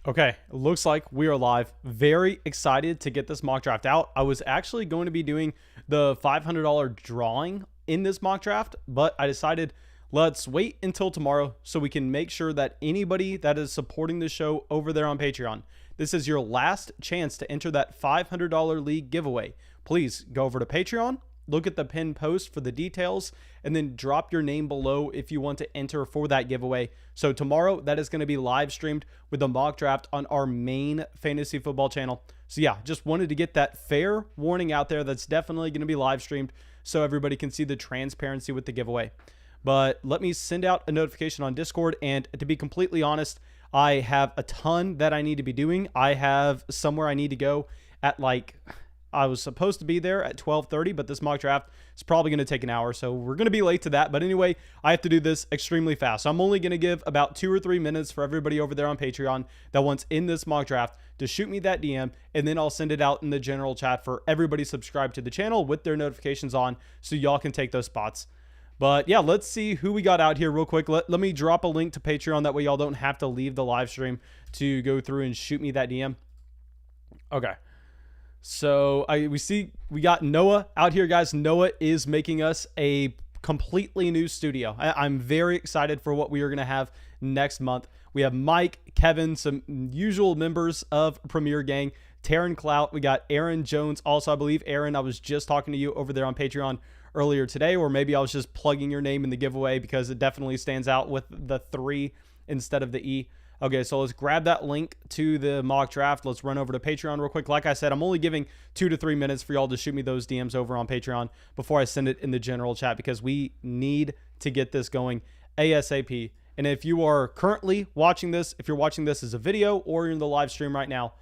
Okay, looks like we are live. Very excited to get this mock draft out. I was actually going to be doing the $500 drawing in this mock draft, but I decided let's wait until tomorrow so we can make sure that anybody that is supporting the show over there on Patreon, this is your last chance to enter that $500 league giveaway. Please go over to Patreon, look at the pinned post for the details, and then drop your name below if you want to enter for that giveaway. So tomorrow, that is going to be live streamed with the mock draft on our main fantasy football channel. So yeah, just wanted to get that fair warning out there. That's definitely going to be live streamed so everybody can see the transparency with the giveaway. But let me send out a notification on Discord. And to be completely honest, I have a ton that I need to be doing. I have somewhere I need to go at I was supposed to be there at 12:30, but this mock draft is probably going to take an hour, so we're going to be late to that. But anyway, I have to do this extremely fast. So I'm only going to give about 2 or 3 minutes for everybody over there on Patreon that wants in this mock draft to shoot me that DM, and then I'll send it out in the general chat for everybody subscribed to the channel with their notifications on so y'all can take those spots. But yeah, let's see who we got out here real quick. Let me drop a link to Patreon. That way y'all don't have to leave the live stream to go through and shoot me that DM. Okay. So we got Noah out here, guys. Noah is making us a completely new studio. I'm very excited for what we are going to have next month. We have Mike, Kevin, some usual members of Premier Gang, Taryn Clout. We got Aaron Jones. Also, I believe, Aaron, I was just talking to you over there on Patreon earlier today, or maybe I was just plugging your name in the giveaway because it definitely stands out with the 3 instead of the E. Okay, so let's grab that link to the mock draft. Let's run over to Patreon real quick. Like I said, I'm only giving 2 to 3 minutes for y'all to shoot me those DMs over on Patreon before I send it in the general chat because we need to get this going ASAP. And if you are currently watching this, if you're watching this as a video or you're in the live stream right now,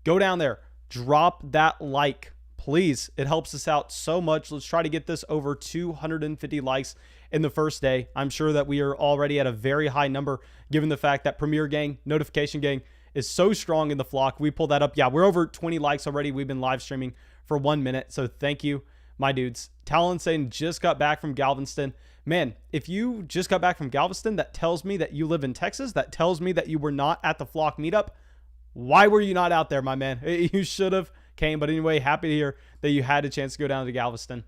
go down there, drop that like, please. It helps us out so much. Let's try to get this over 250 likes in the first day. I'm sure that we are already at a very high number given the fact that Premier Gang, Notification Gang is so strong in the flock. We pulled that up. Yeah, we're over 20 likes already. We've been live streaming for 1 minute. So thank you, my dudes. Talon saying just got back from Galveston. Man, if you just got back from Galveston, that tells me that you live in Texas. That tells me that you were not at the flock meetup. Why were you not out there, my man? You should have came. But anyway, happy to hear that you had a chance to go down to Galveston.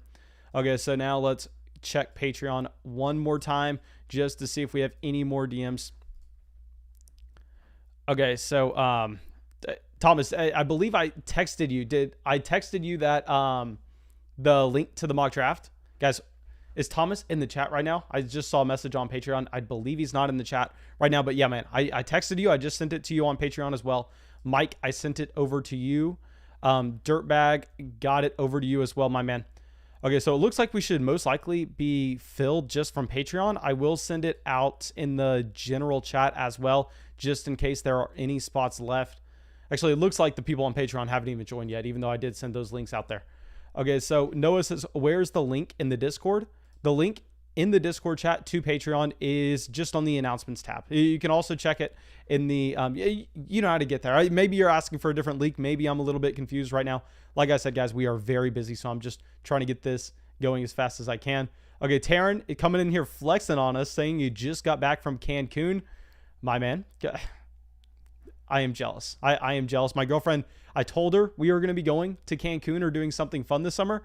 Okay, so now let's check Patreon one more time just to see if we have any more DMs. Okay, so Thomas, I believe I texted you. I texted you that the link to the mock draft? Guys, is Thomas in the chat right now? I just saw a message on Patreon. I believe he's not in the chat right now, but yeah, man, I texted you. I just sent it to you on Patreon as well. Mike, I sent it over to you. Dirtbag, got it over to you as well, my man. Okay, so it looks like we should most likely be filled just from Patreon. I will send it out in the general chat as well, just in case there are any spots left. Actually, it looks like the people on Patreon haven't even joined yet, even though I did send those links out there. Okay, so Noah says, where's the link in the Discord? The link in the Discord chat to Patreon is just on the announcements tab. You can also check it in the, you know how to get there. Maybe you're asking for a different link. Maybe I'm a little bit confused right now. Like I said, guys, we are very busy, so I'm just trying to get this going as fast as I can. Okay, Taryn coming in here flexing on us, saying you just got back from Cancun. My man, I am jealous. I am jealous. My girlfriend, I told her we were going to be going to Cancun or doing something fun this summer.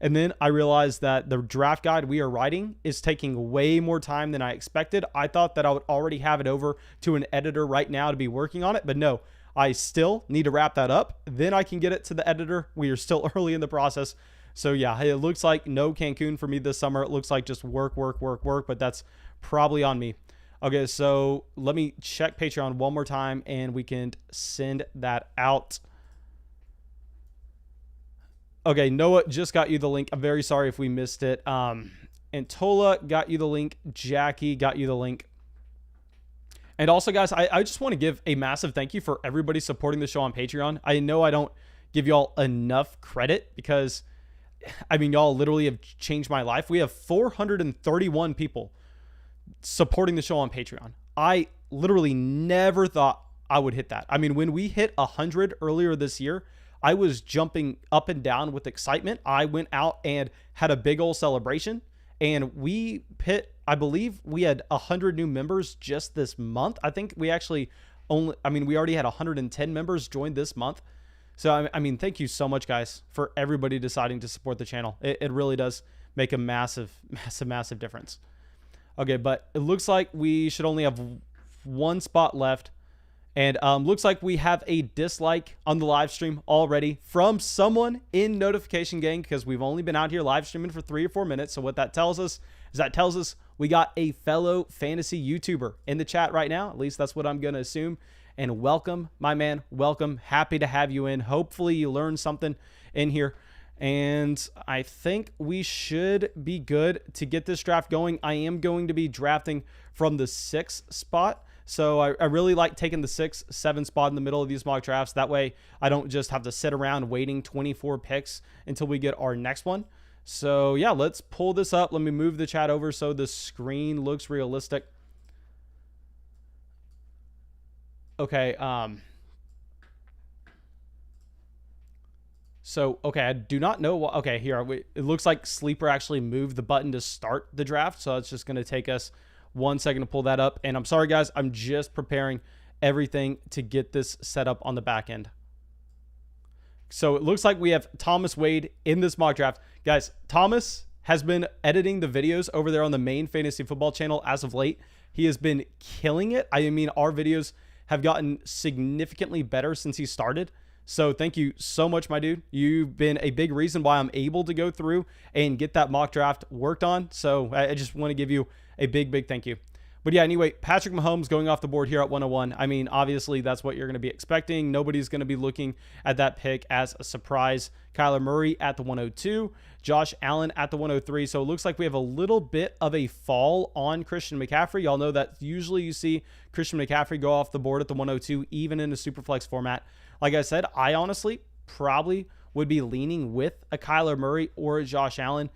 And then I realized that the draft guide we are writing is taking way more time than I expected. I thought that I would already have it over to an editor right now to be working on it. But no, I still need to wrap that up. Then I can get it to the editor. We are still early in the process. So yeah, it looks like no Cancun for me this summer. It looks like just work, but that's probably on me. Okay, so let me check Patreon one more time and we can send that out. Okay, Noah just got you the link. I'm very sorry if we missed it. Antola got you the link. Jackie got you the link. And also, guys, I just want to give a massive thank you for everybody supporting the show on Patreon. I know I don't give y'all enough credit because, I mean, y'all literally have changed my life. We have 431 people supporting the show on Patreon. I literally never thought I would hit that. I mean, when we hit 100 earlier this year, I was jumping up and down with excitement. I went out and had a big old celebration, and I believe we had 100 new members just this month. I think we actually we already had 110 members join this month. So, I mean, thank you so much, guys, for everybody deciding to support the channel. It really does make a massive, massive, massive difference. Okay, but it looks like we should only have one spot left. And looks like we have a dislike on the live stream already from someone in Notification Gang, because we've only been out here live streaming for 3 or 4 minutes. So what that tells us is we got a fellow fantasy YouTuber in the chat right now. At least that's what I'm going to assume. And welcome, my man. Welcome. Happy to have you in. Hopefully you learned something in here. And I think we should be good to get this draft going. I am going to be drafting from the 6th spot. So I really like taking the 6, 7 spot in the middle of these mock drafts. That way I don't just have to sit around waiting 24 picks until we get our next one. So yeah, let's pull this up. Let me move the chat over so the screen looks realistic. Okay. So, okay, I do not know what, okay, here, it looks like Sleeper actually moved the button to start the draft. So it's just going to take us 1 second to pull that up. And I'm sorry, guys, I'm just preparing everything to get this set up on the back end. So it looks like we have Thomas Wade in this mock draft. Guys, Thomas has been editing the videos over there on the main fantasy football channel as of late. He has been killing it. I mean, our videos have gotten significantly better since he started. So thank you so much, my dude. You've been a big reason why I'm able to go through and get that mock draft worked on. So I just want to give you a big, big thank you. But yeah, anyway, Patrick Mahomes going off the board here at 101. I mean, obviously, that's what you're going to be expecting. Nobody's going to be looking at that pick as a surprise. Kyler Murray at the 102. Josh Allen at the 103. So it looks like we have a little bit of a fall on Christian McCaffrey. Y'all know that usually you see Christian McCaffrey go off the board at the 102, even in a Superflex format. Like I said, I honestly probably would be leaning with a Kyler Murray or a Josh Allen,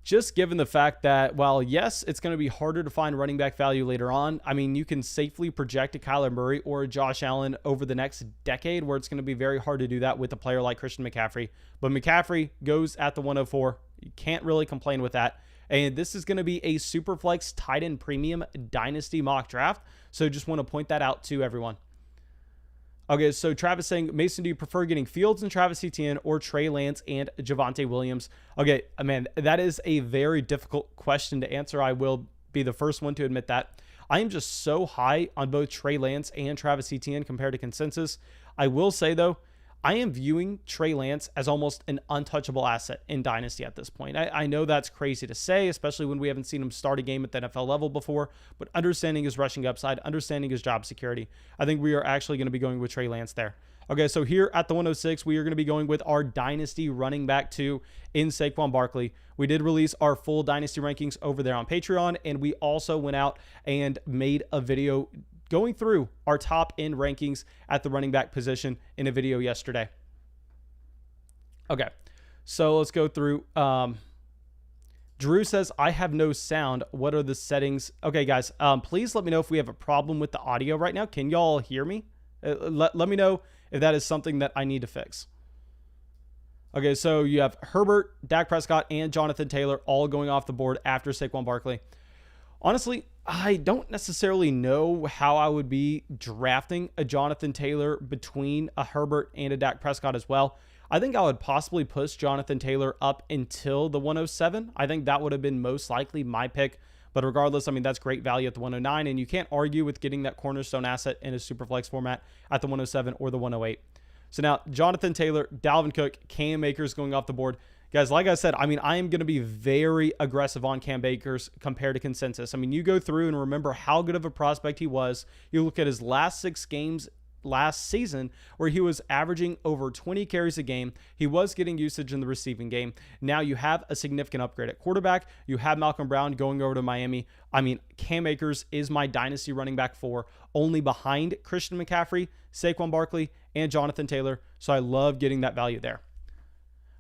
just given the fact that, while yes, it's going to be harder to find running back value later on, I mean, you can safely project a Kyler Murray or a Josh Allen over the next decade, where it's going to be very hard to do that with a player like Christian McCaffrey. But McCaffrey goes at the 104. You can't really complain with that. And this is going to be a Superflex tight end premium dynasty mock draft. So just want to point that out to everyone. Okay, so Travis saying, Mason, do you prefer getting Fields and Travis Etienne or Trey Lance and Javonte Williams? Okay, man, that is a very difficult question to answer. I will be the first one to admit that. I am just so high on both Trey Lance and Travis Etienne compared to consensus. I will say, though, I am viewing Trey Lance as almost an untouchable asset in Dynasty at this point. I know that's crazy to say, especially when we haven't seen him start a game at the NFL level before, but understanding his rushing upside, understanding his job security, I think we are actually going to be going with Trey Lance there. Okay, so here at the 106, we are going to be going with our Dynasty running back 2 in Saquon Barkley. We did release our full Dynasty rankings over there on Patreon, and we also went out and made a video going through our top end rankings at the running back position in a video yesterday. Okay, so let's go through. Drew says, I have no sound. What are the settings? Okay, guys, please let me know if we have a problem with the audio right now. Can y'all hear me? Let me know if that is something that I need to fix. Okay, so you have Herbert, Dak Prescott, and Jonathan Taylor all going off the board after Saquon Barkley. Honestly, I don't necessarily know how I would be drafting a Jonathan Taylor between a Herbert and a Dak Prescott as well. I think I would possibly push Jonathan Taylor up until the 107. I think that would have been most likely my pick. But regardless, I mean, that's great value at the 109, and you can't argue with getting that cornerstone asset in a Superflex format at the 107 or the 108. So now, Jonathan Taylor, Dalvin Cook, Cam Akers going off the board. Guys, like I said, I mean, I am going to be very aggressive on Cam Akers compared to consensus. I mean, you go through and remember how good of a prospect he was. You look at his last 6 games last season where he was averaging over 20 carries a game. He was getting usage in the receiving game. Now you have a significant upgrade at quarterback. You have Malcolm Brown going over to Miami. I mean, Cam Akers is my dynasty running back 4, only behind Christian McCaffrey, Saquon Barkley, and Jonathan Taylor. So I love getting that value there.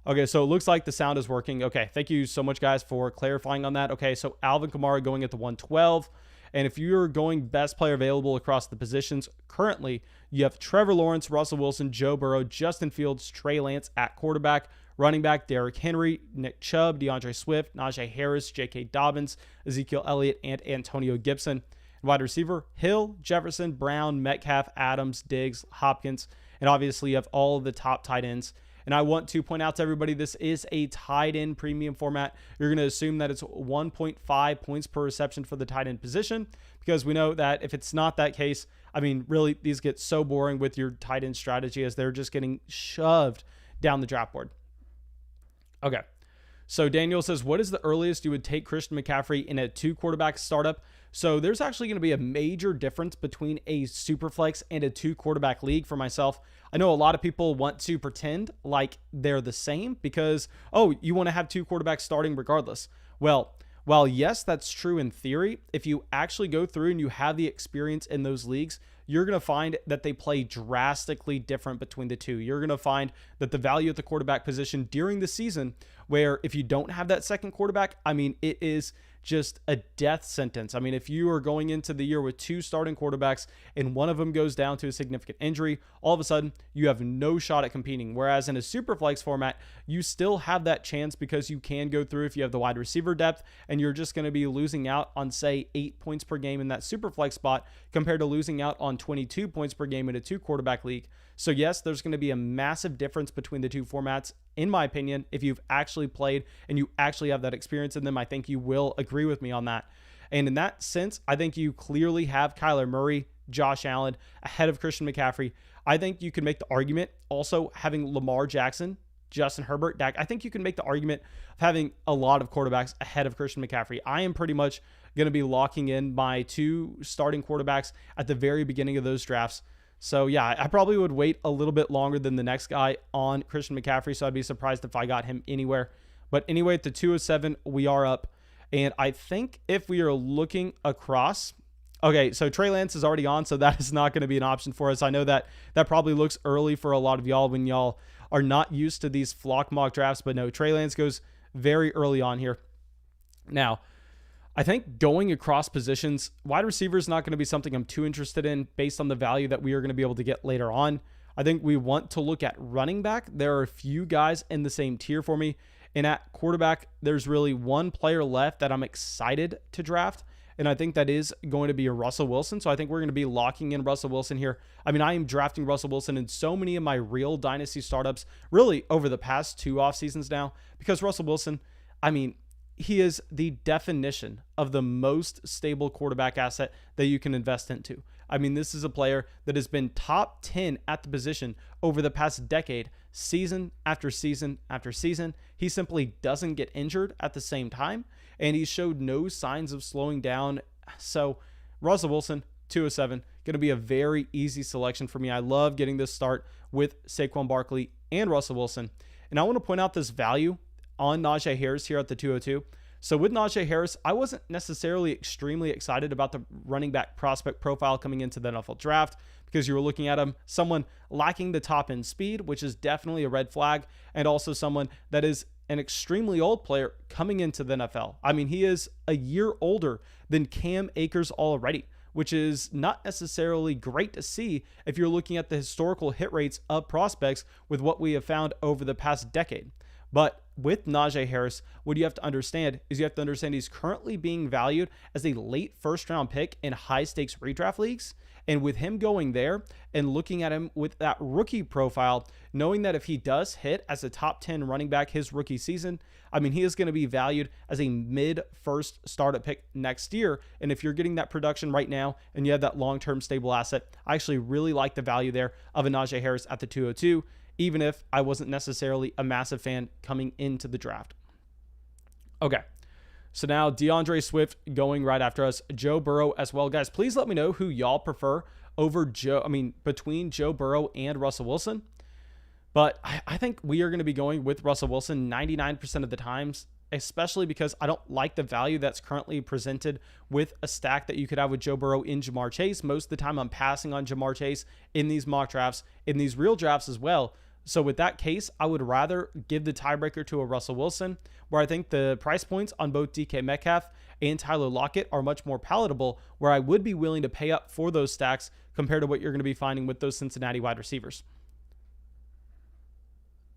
Okay, so it looks like the sound is working. Okay, thank you so much, guys, for clarifying on that. Okay, so Alvin Kamara going at the 112. And if you're going best player available across the positions, currently you have Trevor Lawrence, Russell Wilson, Joe Burrow, Justin Fields, Trey Lance at quarterback, running back Derrick Henry, Nick Chubb, DeAndre Swift, Najee Harris, J.K. Dobbins, Ezekiel Elliott, and Antonio Gibson. Wide receiver, Hill, Jefferson, Brown, Metcalf, Adams, Diggs, Hopkins, and obviously you have all of the top tight ends. And I want to point out to everybody, this is a tight end premium format. You're going to assume that it's 1.5 points per reception for the tight end position, because we know that if it's not that case, I mean, really, these get so boring with your tight end strategy as they're just getting shoved down the draft board. Okay. So Daniel says, what is the earliest you would take Christian McCaffrey in a 2-quarterback startup? So there's actually going to be a major difference between a super flex and a 2-quarterback league for myself. I know a lot of people want to pretend like they're the same because, oh, you want to have 2 quarterbacks starting regardless. Well, while yes, that's true in theory, if you actually go through and you have the experience in those leagues, you're going to find that they play drastically different between the two. You're going to find that the value at the quarterback position during the season, where if you don't have that second quarterback, I mean, it is just a death sentence. I mean, if you are going into the year with 2 starting quarterbacks and one of them goes down to a significant injury, all of a sudden you have no shot at competing. Whereas in a super flex format, you still have that chance because you can go through if you have the wide receiver depth, and you're just going to be losing out on, say, 8 points per game in that super flex spot compared to losing out on 22 points per game in a 2-quarterback league. So yes, there's going to be a massive difference between the 2 formats. In my opinion, if you've actually played and you actually have that experience in them, I think you will agree with me on that. And in that sense, I think you clearly have Kyler Murray, Josh Allen ahead of Christian McCaffrey. I think you can make the argument also having Lamar Jackson, Justin Herbert, Dak. I think you can make the argument of having a lot of quarterbacks ahead of Christian McCaffrey. I am pretty much going to be locking in my 2 starting quarterbacks at the very beginning of those drafts. So yeah, I probably would wait a little bit longer than the next guy on Christian McCaffrey, so I'd be surprised if I got him anywhere. But anyway, at the 207, we are up. And I think if we are looking across, okay, so Trey Lance is already on, so that is not going to be an option for us. I know that that probably looks early for a lot of y'all when y'all are not used to these flock mock drafts, but no, Trey Lance goes very early on here. Now, I think going across positions, wide receiver is not going to be something I'm too interested in based on the value that we are going to be able to get later on. I think we want to look at running back. There are a few guys in the same tier for me. And at quarterback, there's really one player left that I'm excited to draft. And I think that is going to be a Russell Wilson. So I think we're going to be locking in Russell Wilson here. I mean, I am drafting Russell Wilson in so many of my real Dynasty startups, really over the past 2 off seasons now, because Russell Wilson, I mean, he is the definition of the most stable quarterback asset that you can invest into. I mean, this is a player that has been top 10 at the position over the past decade, season after season after season. He simply doesn't get injured at the same time, and he showed no signs of slowing down. So Russell Wilson, 207, going to be a very easy selection for me. I love getting this start with Saquon Barkley and Russell Wilson. And I want to point out this value on Najee Harris here at the 202. So with Najee Harris, I wasn't necessarily extremely excited about the running back prospect profile coming into the NFL draft because you were looking at him, someone lacking the top end speed, which is definitely a red flag, and also someone that is an extremely old player coming into the NFL. I mean, he is a year older than Cam Akers already, which is not necessarily great to see if you're looking at the historical hit rates of prospects with what we have found over the past decade. But with Najee Harris, what you have to understand is you have to understand he's currently being valued as a late first-round pick in high-stakes redraft leagues. And with him going there and looking at him with that rookie profile, knowing that if he does hit as a top 10 running back his rookie season, I mean, he is going to be valued as a mid-first startup pick next year. And if you're getting that production right now and you have that long-term stable asset, I actually really like the value there of a Najee Harris at the 202. Even if I wasn't necessarily a massive fan coming into the draft. Okay, so now DeAndre Swift going right after us, Joe Burrow as well. Guys, please let me know who y'all prefer over between Joe Burrow and Russell Wilson. But I think we are going to be going with Russell Wilson 99% of the times, especially because I don't like the value that's currently presented with a stack that you could have with Joe Burrow in Jamar Chase. Most of the time I'm passing on Jamar Chase in these mock drafts, in these real drafts as well. So with that case, I would rather give the tiebreaker to a Russell Wilson, where I think the price points on both DK Metcalf and Tyler Lockett are much more palatable, where I would be willing to pay up for those stacks compared to what you're going to be finding with those Cincinnati wide receivers.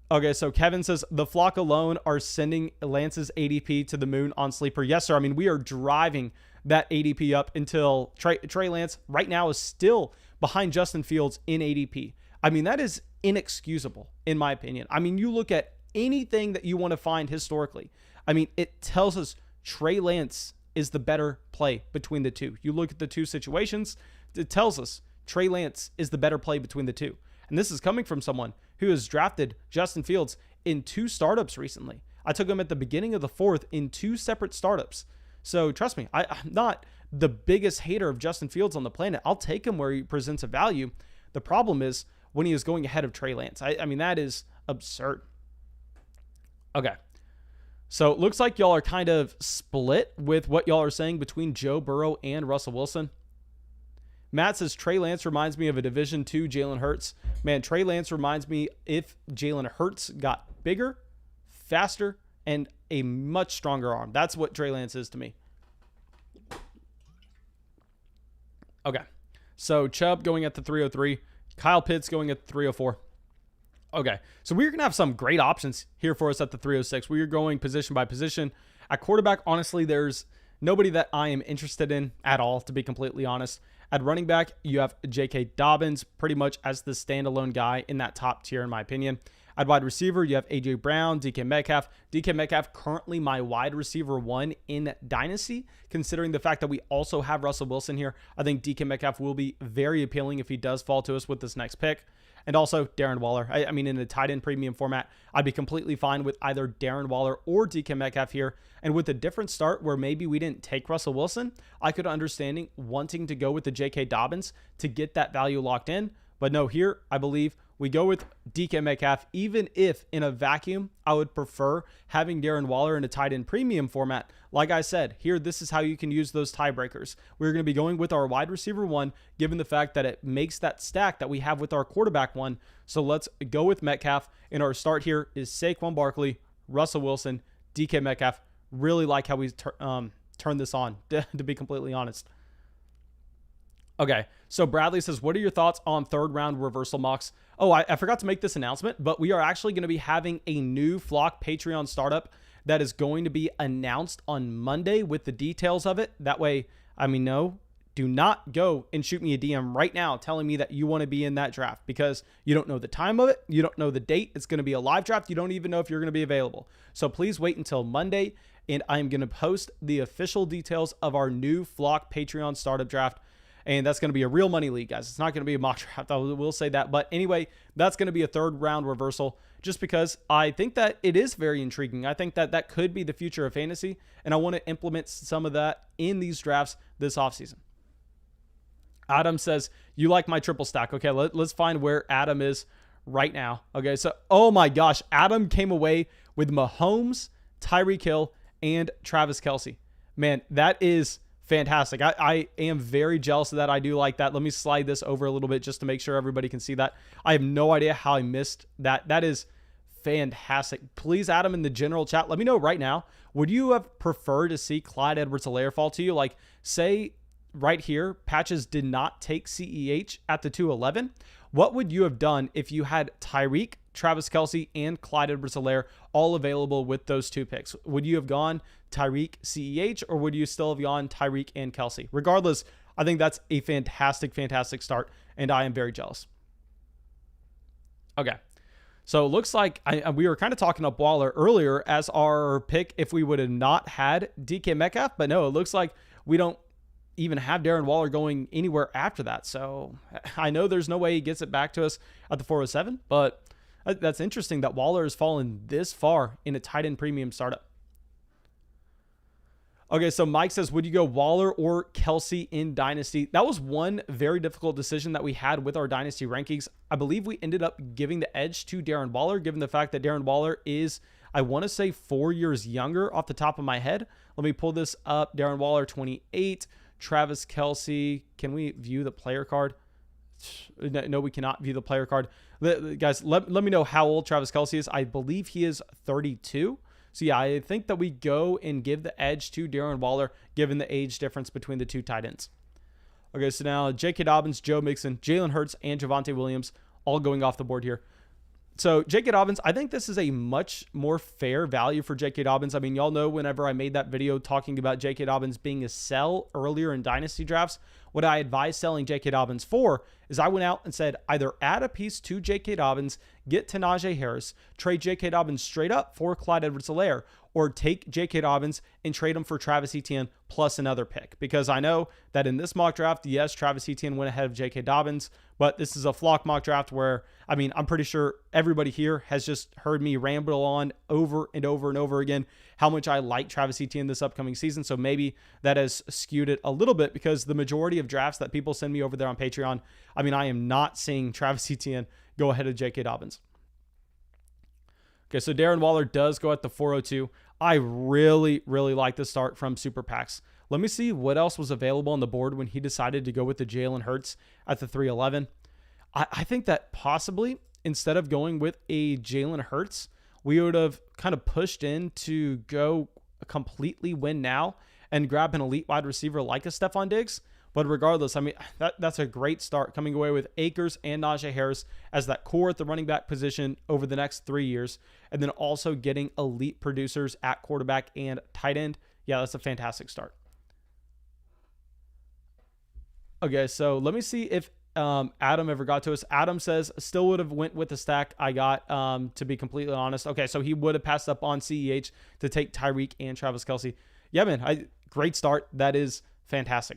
Okay, so Kevin says the flock alone are sending Lance's ADP to the moon on Sleeper. Yes, sir. I mean, we are driving that ADP up until Trey Lance right now is still behind Justin Fields in ADP. I mean, that is inexcusable, in my opinion. I mean, you look at anything that you want to find historically. I mean, it tells us Trey Lance is the better play between the two. You look at the two situations, it tells us Trey Lance is the better play between the two. And this is coming from someone who has drafted Justin Fields in 2 startups recently. I took him at the beginning of the 4th in 2 separate startups. So trust me, I'm not the biggest hater of Justin Fields on the planet. I'll take him where he presents a value. The problem is when he is going ahead of Trey Lance. I mean, that is absurd. Okay. So it looks like y'all are kind of split with what y'all are saying between Joe Burrow and Russell Wilson. Matt says Trey Lance reminds me of a Division II Jalen Hurts. Man, Trey Lance reminds me if Jalen Hurts got bigger, faster, and a much stronger arm. That's what Trey Lance is to me. Okay. So Chubb going at the 303. Kyle Pitts going at the 304. Okay. So we're going to have some great options here for us at the 306. We are going position by position. At quarterback, honestly, there's nobody that I am interested in at all, to be completely honest. At running back, you have J.K. Dobbins pretty much as the standalone guy in that top tier, in my opinion. At wide receiver, you have A.J. Brown, DK Metcalf. DK Metcalf currently my wide receiver 1 in Dynasty. Considering the fact that we also have Russell Wilson here, I think DK Metcalf will be very appealing if he does fall to us with this next pick. And also Darren Waller. I mean, in a tight end premium format, I'd be completely fine with either Darren Waller or DK Metcalf here. And with a different start where maybe we didn't take Russell Wilson, I could understanding wanting to go with the J.K. Dobbins to get that value locked in. But no, here, I believe we go with DK Metcalf, even if in a vacuum, I would prefer having Darren Waller in a tight end premium format. Like I said, here, this is how you can use those tiebreakers. We're going to be going with our wide receiver 1, given the fact that it makes that stack that we have with our quarterback 1. So let's go with Metcalf. And our start here is Saquon Barkley, Russell Wilson, DK Metcalf. Really like how we turn this on, to be completely honest. Okay, so Bradley says, what are your thoughts on 3rd round reversal mocks? Oh, I forgot to make this announcement, but we are actually going to be having a new Flock Patreon startup that is going to be announced on Monday with the details of it. That way, no, do not go and shoot me a DM right now telling me that you want to be in that draft because you don't know the time of it. You don't know the date. It's going to be a live draft. You don't even know if you're going to be available. So please wait until Monday, and I'm going to post the official details of our new Flock Patreon startup draft. And that's going to be a real money league, guys. It's not going to be a mock draft. I will say that. But anyway, that's going to be a 3rd round reversal just because I think that it is very intriguing. I think that that could be the future of fantasy. And I want to implement some of that in these drafts this offseason. Adam says, you like my triple stack. Okay, let's find where Adam is right now. Okay, so, oh my gosh. Adam came away with Mahomes, Tyreek Hill, and Travis Kelce. Man, that is fantastic. I am very jealous of that. I do like that. Let me slide this over a little bit just to make sure everybody can see that. I have no idea how I missed that. That is fantastic. Please, Adam, in the general chat, let me know right now. Would you have preferred to see Clyde Edwards-Helaire fall to you? Like, say right here, Patches did not take CEH at the 211. What would you have done if you had Tyreek, Travis Kelce, and Clyde Edwards-Helaire all available with those 2 picks? Would you have gone Tyreek, CEH, or would you still have gone Tyreek and Kelce? Regardless, I think that's a fantastic, fantastic start, and I am very jealous. Okay, so it looks like we were kind of talking up Waller earlier as our pick if we would have not had DK Metcalf, but no, it looks like we don't even have Darren Waller going anywhere after that. So I know there's no way he gets it back to us at the 407, but that's interesting that Waller has fallen this far in a tight end premium startup. Okay, so Mike says, would you go Waller or Kelce in Dynasty? That was one very difficult decision that we had with our Dynasty rankings. I believe we ended up giving the edge to Darren Waller, given the fact that Darren Waller is, I want to say, 4 years younger off the top of my head. Let me pull this up. Darren Waller, 28. Travis Kelce. Can we view the player card? No, we cannot view the player card. Guys, let me know how old Travis Kelce is. I believe he is 32. So yeah, I think that we go and give the edge to Darren Waller, given the age difference between the 2 tight ends. Okay, so now J.K. Dobbins, Joe Mixon, Jalen Hurts, and Javonte Williams all going off the board here. So J.K. Dobbins, I think this is a much more fair value for J.K. Dobbins. I mean, y'all know whenever I made that video talking about J.K. Dobbins being a sell earlier in Dynasty drafts, what I advised selling J.K. Dobbins for is I went out and said either add a piece to J.K. Dobbins, get to Najee Harris, trade J.K. Dobbins straight up for Clyde Edwards-Helaire, or take J.K. Dobbins and trade him for Travis Etienne plus another pick. Because I know that in this mock draft, yes, Travis Etienne went ahead of J.K. Dobbins, but this is a flock mock draft where, I mean, I'm pretty sure everybody here has just heard me ramble on over and over and over again how much I like Travis Etienne this upcoming season. So maybe that has skewed it a little bit, because the majority of drafts that people send me over there on Patreon, I mean, I am not seeing Travis Etienne go ahead of J.K. Dobbins. Okay, so Darren Waller does go at the 402. I really, really like the start from Super PAX. Let me see what else was available on the board when he decided to go with the Jalen Hurts at the 311. I think that possibly instead of going with a Jalen Hurts, we would have kind of pushed in to go completely win now and grab an elite wide receiver like a Stephon Diggs. But regardless, I mean, that's a great start, coming away with Akers and Najee Harris as that core at the running back position over the next 3 years, and then also getting elite producers at quarterback and tight end. Yeah, that's a fantastic start. Okay, so let me see if Adam ever got to us. Adam says, still would have went with the stack I got, to be completely honest. Okay, so he would have passed up on CEH to take Tyreek and Travis Kelce. Yeah, man, great start. That is fantastic.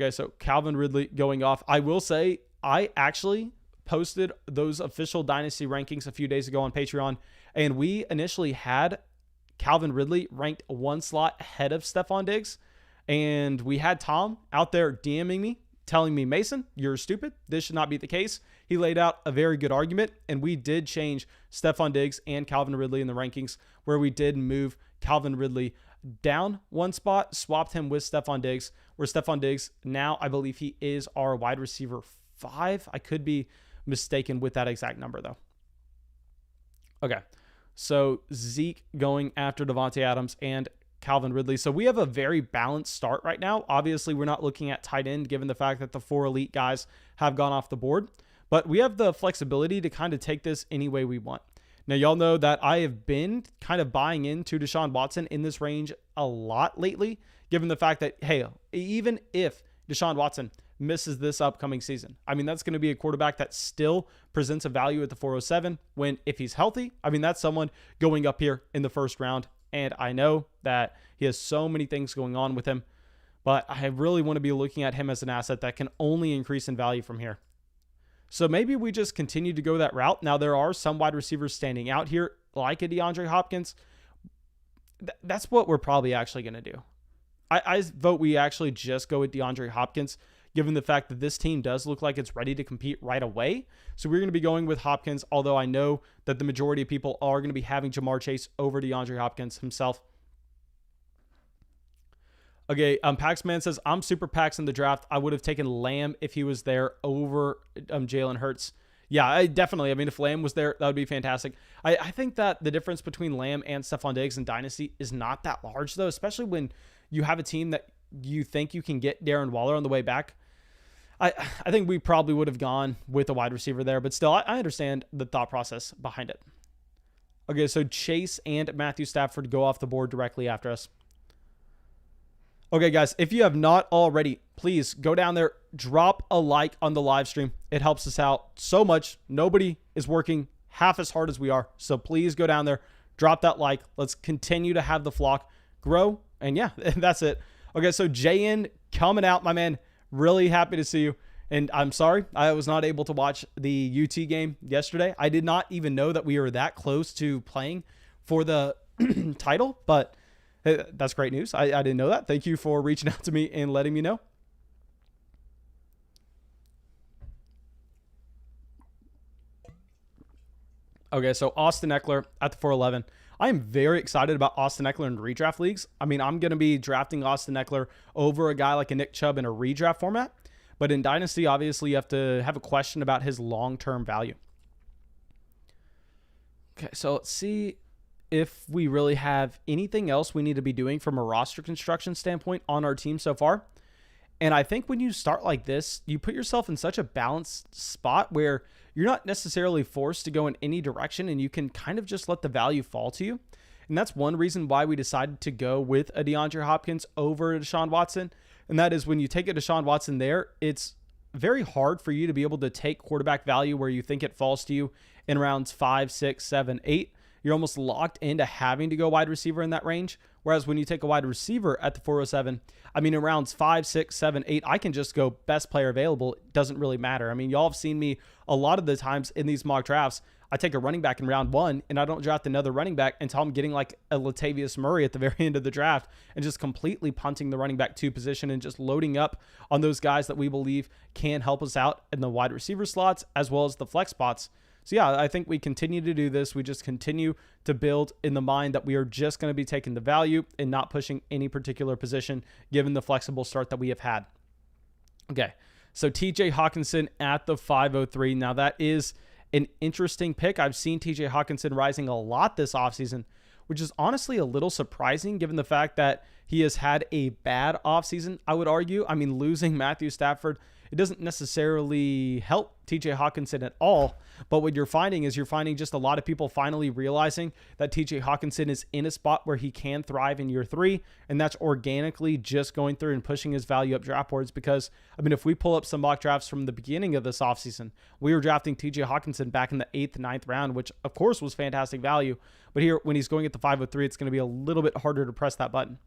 Okay, so Calvin Ridley going off. I will say, I actually posted those official Dynasty rankings a few days ago on Patreon, and we initially had Calvin Ridley ranked one slot ahead of Stephon Diggs, and we had Tom out there DMing me, telling me, Mason, you're stupid. This should not be the case. He laid out a very good argument, and we did change Stephon Diggs and Calvin Ridley in the rankings, where we did move Calvin Ridley down one spot, swapped him with Stephon Diggs, where Stephon Diggs, now I believe he is our wide receiver 5. I could be mistaken with that exact number, though. Okay, so Zeke going after Devontae Adams and Calvin Ridley. So we have a very balanced start right now. Obviously, we're not looking at tight end, given the fact that the 4 elite guys have gone off the board, but we have the flexibility to kind of take this any way we want. Now, y'all know that I have been kind of buying into Deshaun Watson in this range a lot lately, given the fact that, hey, even if Deshaun Watson misses this upcoming season, I mean, that's going to be a quarterback that still presents a value at the 407 when, if he's healthy, I mean, that's someone going up here in the first round. And I know that he has so many things going on with him, but I really want to be looking at him as an asset that can only increase in value from here. So maybe we just continue to go that route. Now, there are some wide receivers standing out here, like a DeAndre Hopkins. That's what we're probably actually going to do. I vote we actually just go with DeAndre Hopkins, given the fact that this team does look like it's ready to compete right away. So we're going to be going with Hopkins, although I know that the majority of people are going to be having Jamar Chase over DeAndre Hopkins himself. Okay, Paxman says, I'm super Pax in the draft. I would have taken Lamb if he was there over Jalen Hurts. Yeah, I mean, if Lamb was there, that would be fantastic. I think that the difference between Lamb and Stephon Diggs in Dynasty is not that large, though, especially when you have a team that you think you can get Darren Waller on the way back. I think we probably would have gone with a wide receiver there, but still, I understand the thought process behind it. Okay, so Chase and Matthew Stafford go off the board directly after us. Okay, guys, if you have not already, please go down there, drop a like on the live stream. It helps us out so much. Nobody is working half as hard as we are, so please go down there, drop that like. Let's continue to have the flock grow, and yeah, that's it. Okay, so JN coming out, my man. Really happy to see you, and I'm sorry I was not able to watch the UT game yesterday. I did not even know that we were that close to playing for the title, but hey, that's great news. I didn't know that. Thank you for reaching out to me and letting me know. Okay, so Austin Eckler at the 411. I am very excited about Austin Eckler in redraft leagues. I mean, I'm going to be drafting Austin Eckler over a guy like a Nick Chubb in a redraft format. But in Dynasty, obviously, you have to have a question about his long-term value. Okay, so let's see if we really have anything else we need to be doing from a roster construction standpoint on our team so far. And I think when you start like this, you put yourself in such a balanced spot where you're not necessarily forced to go in any direction, and you can kind of just let the value fall to you. And that's one reason why we decided to go with a DeAndre Hopkins over Deshaun Watson. And that is when you take a Deshaun Watson there, it's very hard for you to be able to take quarterback value where you think it falls to you in rounds 5, 6, 7, 8. You're almost locked into having to go wide receiver in that range. Whereas when you take a wide receiver at the 407, I mean, in rounds 5, 6, 7, 8, I can just go best player available. It doesn't really matter. I mean, y'all have seen me a lot of the times in these mock drafts. I take a running back in round 1 and I don't draft another running back until I'm getting like a Latavius Murray at the very end of the draft and just completely punting the running back 2 position and just loading up on those guys that we believe can help us out in the wide receiver slots as well as the flex spots. So yeah, I think we continue to do this. We just continue to build in the mind that we are just going to be taking the value and not pushing any particular position given the flexible start that we have had. Okay, so TJ Hawkinson at the 503. Now that is an interesting pick. I've seen TJ Hawkinson rising a lot this offseason, which is honestly a little surprising given the fact that he has had a bad offseason, I would argue. I mean, losing Matthew Stafford, it doesn't necessarily help TJ Hawkinson at all. But what you're finding is just a lot of people finally realizing that TJ Hawkinson is in a spot where he can thrive in year 3. And that's organically just going through and pushing his value up draft boards. Because, I mean, if we pull up some mock drafts from the beginning of this offseason, we were drafting TJ Hawkinson back in the 8th, 9th round, which of course was fantastic value. But here, when he's going at the 503, it's going to be a little bit harder to press that button.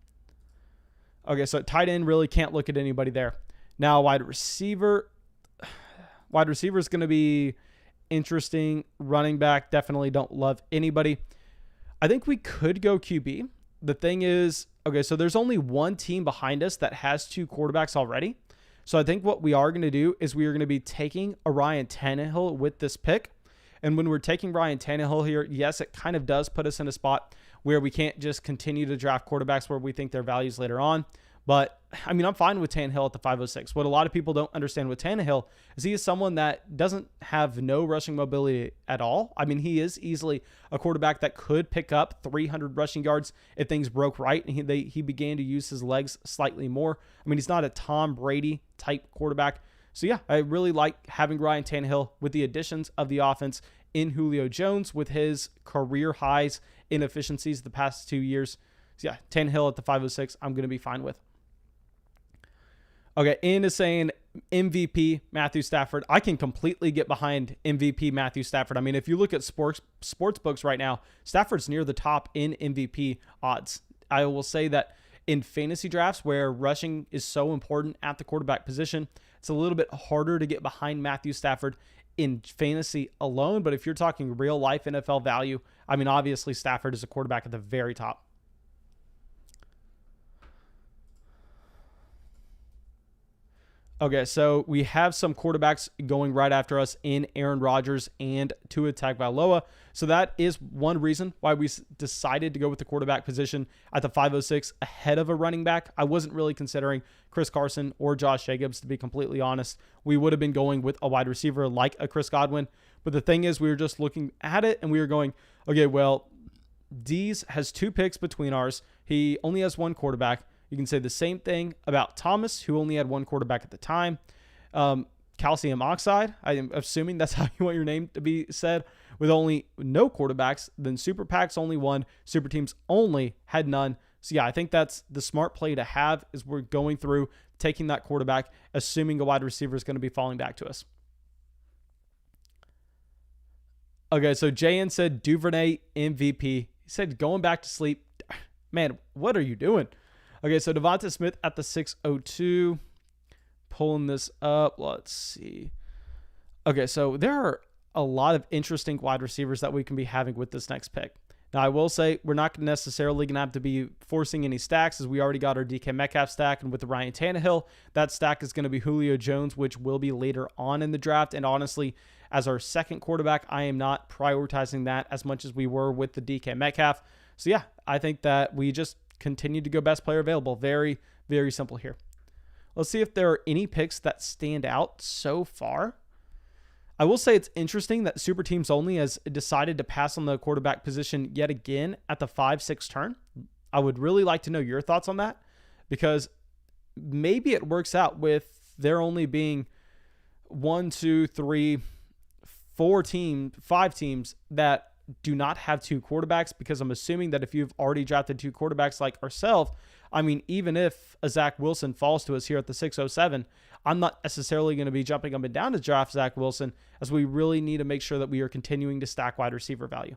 Okay, so tight end, really can't look at anybody there. Now, wide receiver is going to be interesting. Running back, definitely don't love anybody. I think we could go QB. The thing is, okay, so there's only one team behind us that has 2 quarterbacks already. So I think what we are going to do is we are going to be taking a Ryan Tannehill with this pick. And when we're taking Ryan Tannehill here, yes, it kind of does put us in a spot where we can't just continue to draft quarterbacks where we think their values later on. But, I mean, I'm fine with Tannehill at the 506. What a lot of people don't understand with Tannehill is he is someone that doesn't have no rushing mobility at all. I mean, he is easily a quarterback that could pick up 300 rushing yards if things broke right and he began to use his legs slightly more. I mean, he's not a Tom Brady type quarterback. So, yeah, I really like having Ryan Tannehill with the additions of the offense in Julio Jones with his career highs in efficiencies the past 2 years. So, yeah, Tannehill at the 506, I'm going to be fine with. Okay, Ian is saying MVP Matthew Stafford. I can completely get behind MVP Matthew Stafford. I mean, if you look at sports books right now, Stafford's near the top in MVP odds. I will say that in fantasy drafts where rushing is so important at the quarterback position, it's a little bit harder to get behind Matthew Stafford in fantasy alone. But if you're talking real life NFL value, I mean, obviously Stafford is a quarterback at the very top. Okay, so we have some quarterbacks going right after us in Aaron Rodgers and Tua Tagovailoa. So that is one reason why we decided to go with the quarterback position at the 506 ahead of a running back. I wasn't really considering Chris Carson or Josh Jacobs, to be completely honest. We would have been going with a wide receiver like a Chris Godwin. But the thing is, we were just looking at it and we were going, okay, well, D's has 2 picks between ours. He only has 1 quarterback. You can say the same thing about Thomas, who only had 1 quarterback at the time. Calcium oxide, I am assuming that's how you want your name to be said, with only no quarterbacks. Then Super Packs only 1. Super Teams only had none. So yeah, I think that's the smart play to have is we're going through taking that quarterback, assuming a wide receiver is going to be falling back to us. Okay, so JN said Duvernay MVP. He said going back to sleep. Man, what are you doing? Okay, so Devonta Smith at the 602. Pulling this up. Let's see. Okay, so there are a lot of interesting wide receivers that we can be having with this next pick. Now, I will say we're not necessarily going to have to be forcing any stacks as we already got our DK Metcalf stack. And with the Ryan Tannehill, that stack is going to be Julio Jones, which will be later on in the draft. And honestly, as our second quarterback, I am not prioritizing that as much as we were with the DK Metcalf. So yeah, I think that we just continue to go best player available. Very, very simple here. Let's see if there are any picks that stand out so far. I will say it's interesting that Super Teams Only has decided to pass on the quarterback position yet again at the 5-6 turn. I would really like to know your thoughts on that because maybe it works out with there only being 5 teams that do not have 2 quarterbacks, because I'm assuming that if you've already drafted 2 quarterbacks like ourselves, I mean, even if a Zach Wilson falls to us here at the 607, I'm not necessarily going to be jumping up and down to draft Zach Wilson, as we really need to make sure that we are continuing to stack wide receiver value.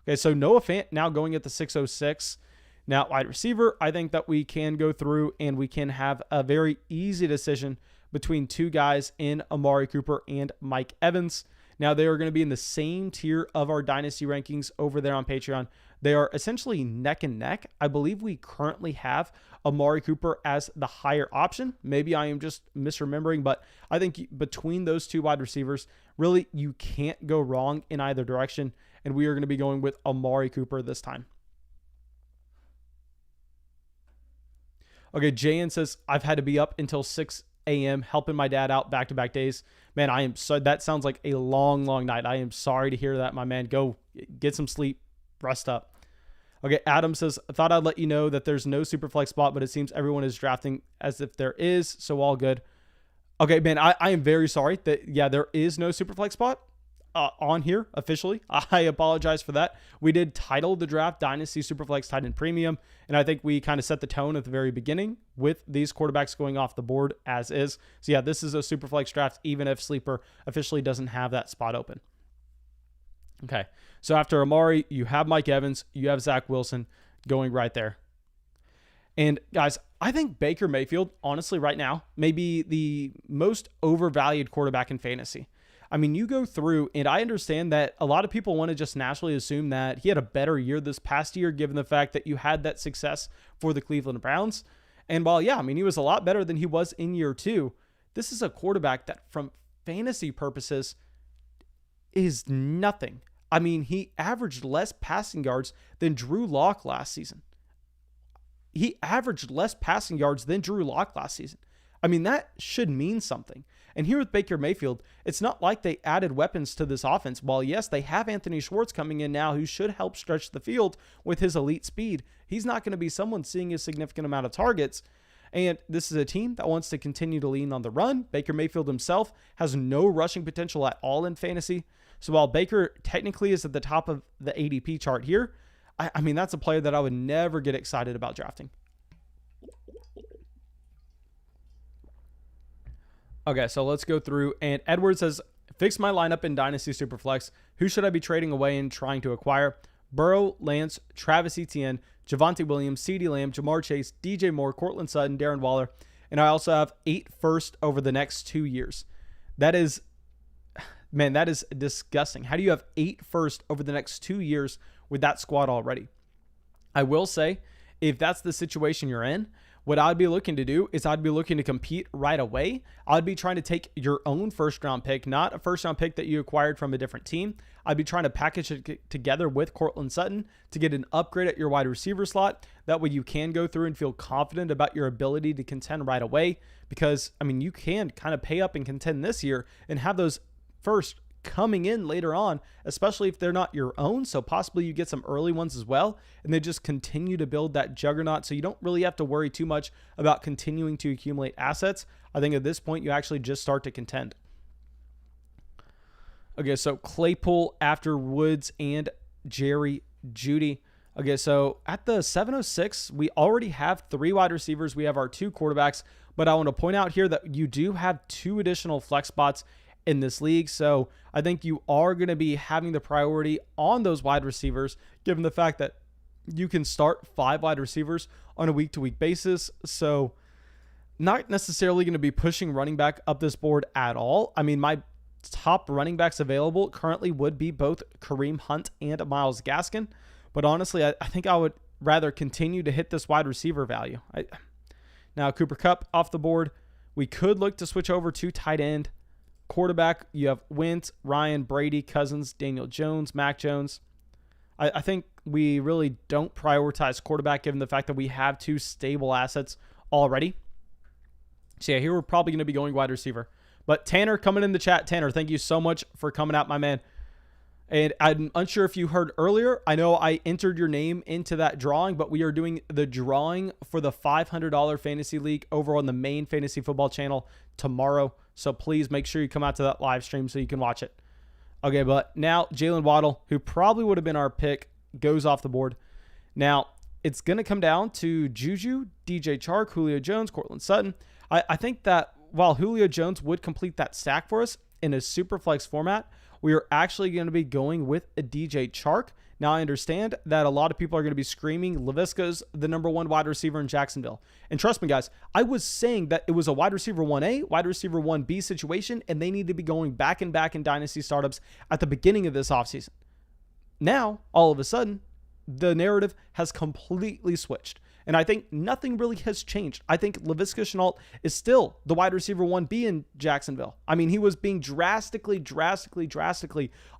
Okay, so Noah Fant now going at the 606. Now, wide receiver, I think that we can go through and we can have a very easy decision between 2 guys in Amari Cooper and Mike Evans. Now, they are going to be in the same tier of our Dynasty rankings over there on Patreon. They are essentially neck and neck. I believe we currently have Amari Cooper as the higher option. Maybe I am just misremembering, but I think between those 2 wide receivers, really, you can't go wrong in either direction, and we are going to be going with Amari Cooper this time. Okay, Jayan says, I've had to be up until 6 a.m. helping my dad out back-to-back days. Man, I am so, that sounds like a long night. I am sorry to hear that, my man. Go get some sleep, rest up. Okay, Adam says, I thought I'd let you know that there's no super flex spot, but it seems everyone is drafting as if there is, so all good. Okay, man, I am very sorry that, yeah, there is no super flex spot on here officially. I apologize for that. We did title the draft Dynasty Superflex Tight End Premium, and I think we kind of set the tone at the very beginning with these quarterbacks going off the board as is. So yeah, this is a Superflex draft, even if Sleeper officially doesn't have that spot open. Okay, so after Amari, you have Mike Evans, you have Zach Wilson going right there. And guys, I think Baker Mayfield, honestly, right now, may be the most overvalued quarterback in fantasy. I mean, you go through, and I understand that a lot of people want to just naturally assume that he had a better year this past year, given the fact that you had that success for the Cleveland Browns. And while, yeah, I mean, he was a lot better than he was in year 2, this is a quarterback that, from fantasy purposes, is nothing. I mean, he averaged less passing yards than Drew Lock last season. He averaged less passing yards than Drew Lock last season. I mean, that should mean something. And here with Baker Mayfield, it's not like they added weapons to this offense. While, yes, they have Anthony Schwartz coming in now, who should help stretch the field with his elite speed, he's not going to be someone seeing a significant amount of targets. And this is a team that wants to continue to lean on the run. Baker Mayfield himself has no rushing potential at all in fantasy. So while Baker technically is at the top of the ADP chart here, I mean, that's a player that I would never get excited about drafting. Okay, so let's go through. And Edward says, fix my lineup in Dynasty Superflex. Who should I be trading away and trying to acquire? Burrow, Lance, Travis Etienne, Javonte Williams, CeeDee Lamb, Jamar Chase, DJ Moore, Cortland Sutton, Darren Waller. And I also have 8 first over the next 2 years. That is, man, that is disgusting. How do you have 8 first over the next 2 years with that squad already? I will say, if that's the situation you're in, what I'd be looking to do is I'd be looking to compete right away. I'd be trying to take your own first-round pick, not a first-round pick that you acquired from a different team. I'd be trying to package it together with Cortland Sutton to get an upgrade at your wide receiver slot. That way you can go through and feel confident about your ability to contend right away. Because, I mean, you can kind of pay up and contend this year and have those first coming in later on, especially if they're not your own. So possibly you get some early ones as well, and they just continue to build that juggernaut. So you don't really have to worry too much about continuing to accumulate assets. I think at this point, you actually just start to contend. Okay, so Claypool after Woods and Jerry Jeudy. Okay, so at the 706, we already have 3 wide receivers. We have our 2 quarterbacks, but I want to point out here that you do have 2 additional flex spots in this league. So I think you are going to be having the priority on those wide receivers, given the fact that you can start 5 wide receivers on a week-to-week basis. So not necessarily going to be pushing running back up this board at all. I mean, my top running backs available currently would be both Kareem Hunt and Myles Gaskin. But honestly, I think I would rather continue to hit this wide receiver value. Now, Cooper Kupp off the board. We could look to switch over to tight end. Quarterback, you have Wentz, Ryan, Brady, Cousins, Daniel Jones, Mac Jones. I think we really don't prioritize quarterback given the fact that we have 2 stable assets already. So yeah, here we're probably going to be going wide receiver. But Tanner coming in the chat. Tanner, thank you so much for coming out, my man. And I'm unsure if you heard earlier. I know I entered your name into that drawing, but we are doing the drawing for the $500 fantasy league over on the main fantasy football channel tomorrow. So please make sure you come out to that live stream so you can watch it. Okay, but now Jalen Waddle, who probably would have been our pick, goes off the board. Now, it's going to come down to Juju, DJ Chark, Julio Jones, Cortland Sutton. I think that while Julio Jones would complete that stack for us in a super flex format, we are actually going to be going with a DJ Chark. Now, I understand that a lot of people are going to be screaming Laviska's the number one wide receiver in Jacksonville. And trust me, guys, I was saying that it was a wide receiver 1A, wide receiver 1B situation, and they need to be going back and back in dynasty startups at the beginning of this offseason. Now, all of a sudden, the narrative has completely switched. And I think nothing really has changed. I think Laviska Shenault is still the wide receiver 1B in Jacksonville. I mean, he was being drastically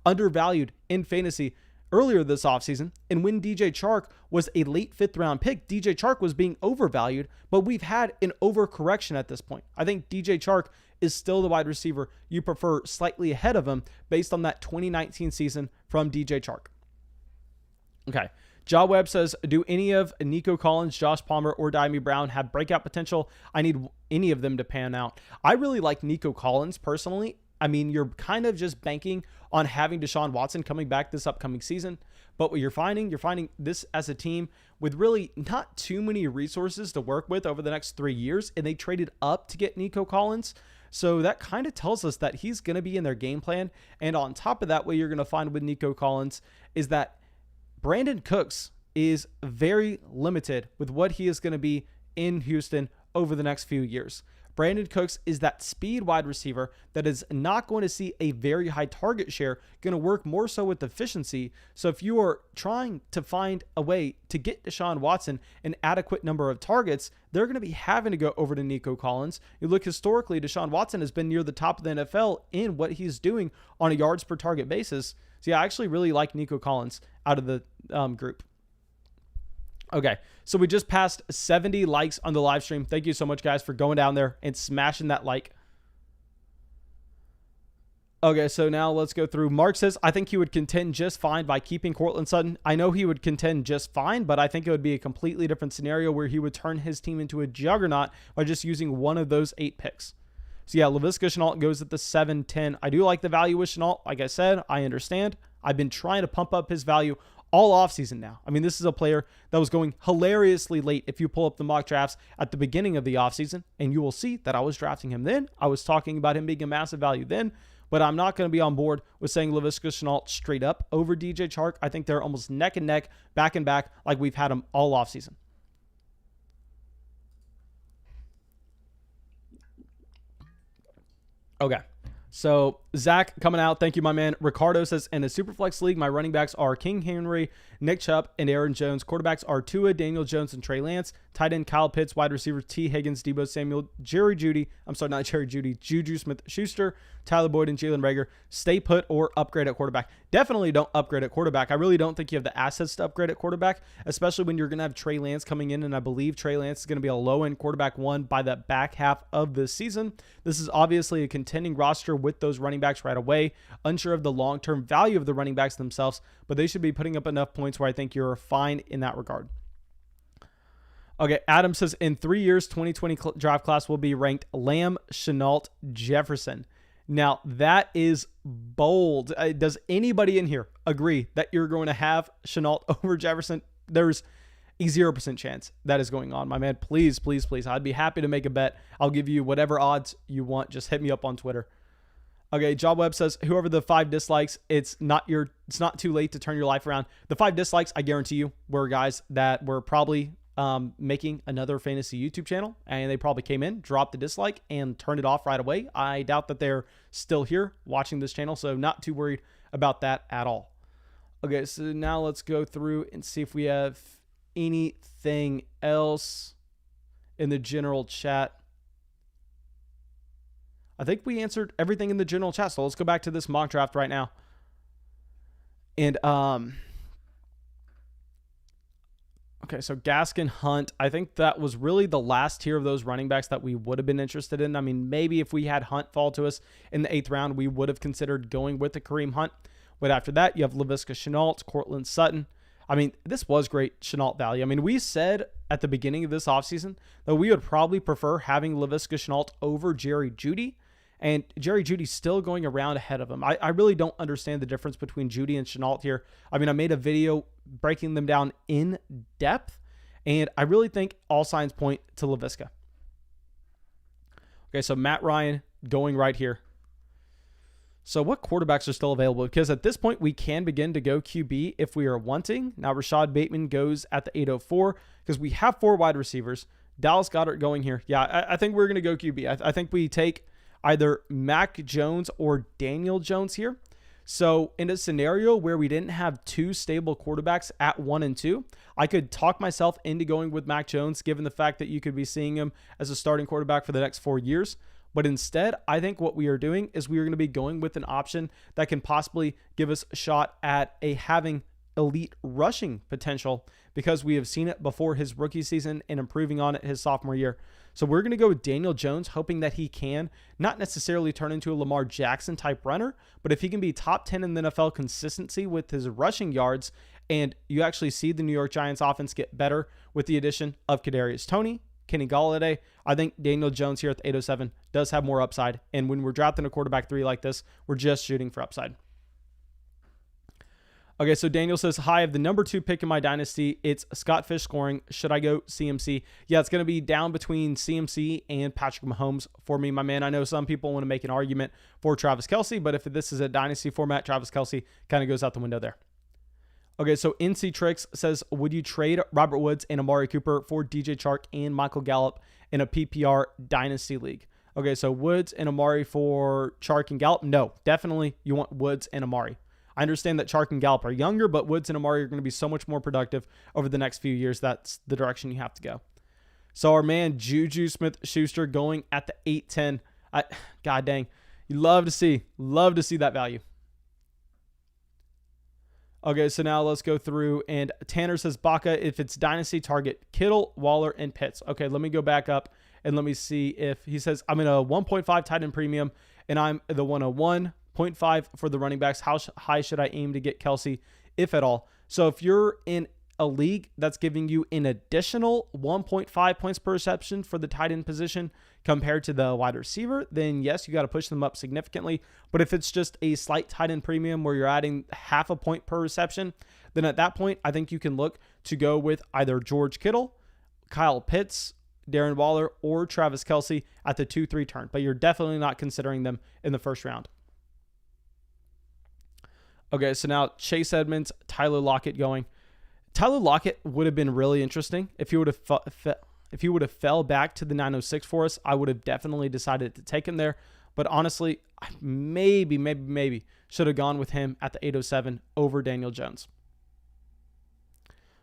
undervalued in fantasy earlier this offseason. And when DJ Chark was a late 5th round pick, DJ Chark was being overvalued, but we've had an overcorrection at this point. I think DJ Chark is still the wide receiver you prefer slightly ahead of him based on that 2019 season from DJ Chark. Okay. Ja Webb says, do any of Nico Collins, Josh Palmer, or Diami Brown have breakout potential? I need any of them to pan out. I really like Nico Collins personally. I mean, you're kind of just banking on having Deshaun Watson coming back this upcoming season. But what you're finding this as a team with really not too many resources to work with over the next 3 years, and they traded up to get Nico Collins. So that kind of tells us that he's going to be in their game plan. And on top of that, what you're going to find with Nico Collins is that Brandon Cooks is very limited with what he is going to be in Houston over the next few years. Brandon Cooks is that speed wide receiver that is not going to see a very high target share, going to work more so with efficiency. So if you are trying to find a way to get Deshaun Watson an adequate number of targets, they're going to be having to go over to Nico Collins. You look historically, Deshaun Watson has been near the top of the NFL in what he's doing on a yards per target basis. So yeah, I actually really like Nico Collins out of the group. Okay, so we just passed 70 likes on the live stream. Thank you so much, guys, for going down there and smashing that like. Okay, so now let's go through. Mark says, I think he would contend just fine by keeping Cortland Sutton. I know he would contend just fine, but I think it would be a completely different scenario where he would turn his team into a juggernaut by just using one of those 8 picks. So yeah, Laviska Shenault goes at the 7-10. I do like the value with Shenault. Like I said, I understand. I've been trying to pump up his value all offseason now. I mean, this is a player that was going hilariously late if you pull up the mock drafts at the beginning of the offseason, and you will see that I was drafting him then. I was talking about him being a massive value then, but I'm not going to be on board with saying Laviska Shenault straight up over DJ Chark. I think they're almost neck and neck, back and back, like we've had them all offseason. Okay. So Zach coming out. Thank you, my man. Ricardo says, in a Superflex league, my running backs are King Henry, Nick Chubb, and Aaron Jones. Quarterbacks are Tua, Daniel Jones, and Trey Lance. Tight end Kyle Pitts. Wide receiver T. Higgins, Deebo Samuel, Juju Smith-Schuster, Tyler Boyd, and Jalen Reagor. Stay put or upgrade at quarterback. Definitely don't upgrade at quarterback. I really don't think you have the assets to upgrade at quarterback, especially when you're going to have Trey Lance coming in, and I believe Trey Lance is going to be a low-end quarterback 1 by the back half of this season. This is obviously a contending roster with those running backs right away. Unsure of the long-term value of the running backs themselves, but they should be putting up enough points where I think you're fine in that regard. Okay, Adam says, in 3 years, 2020 draft class will be ranked Lamb, Shenault, Jefferson. Now, that is bold. Does anybody in here agree that you're going to have Shenault over Jefferson? There's a 0% chance that is going on, my man. Please, please, please. I'd be happy to make a bet. I'll give you whatever odds you want. Just hit me up on Twitter. Okay, Job Webb says, whoever the 5 dislikes, it's not too late to turn your life around. The 5 dislikes, I guarantee you, were guys that were probably making another fantasy YouTube channel, and they probably came in, dropped the dislike, and turned it off right away. I doubt that they're still here watching this channel, so not too worried about that at all. Okay, so now let's go through and see if we have anything else in the general chat. I think we answered everything in the general chat, so let's go back to this mock draft right now. And, okay, so Gaskin, Hunt, I think that was really the last tier of those running backs that we would have been interested in. I mean, maybe if we had Hunt fall to us in the 8th round, we would have considered going with the Kareem Hunt. But after that, you have Laviska Shenault, Cortland Sutton. I mean, this was great Shenault value. I mean, we said at the beginning of this offseason that we would probably prefer having Laviska Shenault over Jerry Jeudy. And Jerry Jeudy's still going around ahead of him. I really don't understand the difference between Jeudy and Shenault here. I mean, I made a video breaking them down in depth, and I really think all signs point to Laviska. Okay, so Matt Ryan going right here. So what quarterbacks are still available? Because at this point, we can begin to go QB if we are wanting. Now, Rashad Bateman goes at the 804 because we have 4 wide receivers. Dallas Goedert going here. Yeah, I think we're going to go QB. I think we take either Mac Jones or Daniel Jones here. So in a scenario where we didn't have 2 stable quarterbacks at 1 and 2, I could talk myself into going with Mac Jones, given the fact that you could be seeing him as a starting quarterback for the next 4 years. But instead, I think what we are doing is we are going to be going with an option that can possibly give us a shot at having elite rushing potential, because we have seen it before his rookie season and improving on it his sophomore year. So we're going to go with Daniel Jones, hoping that he can not necessarily turn into a Lamar Jackson type runner, but if he can be top 10 in the NFL consistency with his rushing yards, and you actually see the New York Giants offense get better with the addition of Kadarius Toney, Kenny Golladay, I think Daniel Jones here at the 807 does have more upside. And when we're drafting a quarterback 3 like this, we're just shooting for upside. Okay, so Daniel says, hi, I have the number 2 pick in my dynasty. It's Scott Fish scoring. Should I go CMC? Yeah, it's going to be down between CMC and Patrick Mahomes for me, my man. I know some people want to make an argument for Travis Kelce, but if this is a dynasty format, Travis Kelce kind of goes out the window there. Okay, so NC Tricks says, would you trade Robert Woods and Amari Cooper for DJ Chark and Michael Gallup in a PPR dynasty league? Okay, so Woods and Amari for Chark and Gallup? No, definitely you want Woods and Amari. I understand that Chark and Gallup are younger, but Woods and Amari are going to be so much more productive over the next few years. That's the direction you have to go. So our man Juju Smith-Schuster going at the 810. God dang, you love to see that value. Okay, so now let's go through, and Tanner says, Baca, if it's dynasty, target Kittle, Waller, and Pitts. Okay, let me go back up and let me see if he says, I'm in a 1.5 tight end premium, and I'm the 101.5 for the running backs. How high should I aim to get Kelce, if at all? So if you're in a league that's giving you an additional 1.5 points per reception for the tight end position compared to the wide receiver, then yes, you got to push them up significantly. But if it's just a slight tight end premium where you're adding half a point per reception, then at that point, I think you can look to go with either George Kittle, Kyle Pitts, Darren Waller, or Travis Kelce at the 2-3 turn. But you're definitely not considering them in the first round. Okay, so now Chase Edmonds, Tyler Lockett going. Tyler Lockett would have been really interesting if he would have fell back to the 906 for us. I would have definitely decided to take him there, but honestly, I maybe should have gone with him at the 807 over Daniel Jones.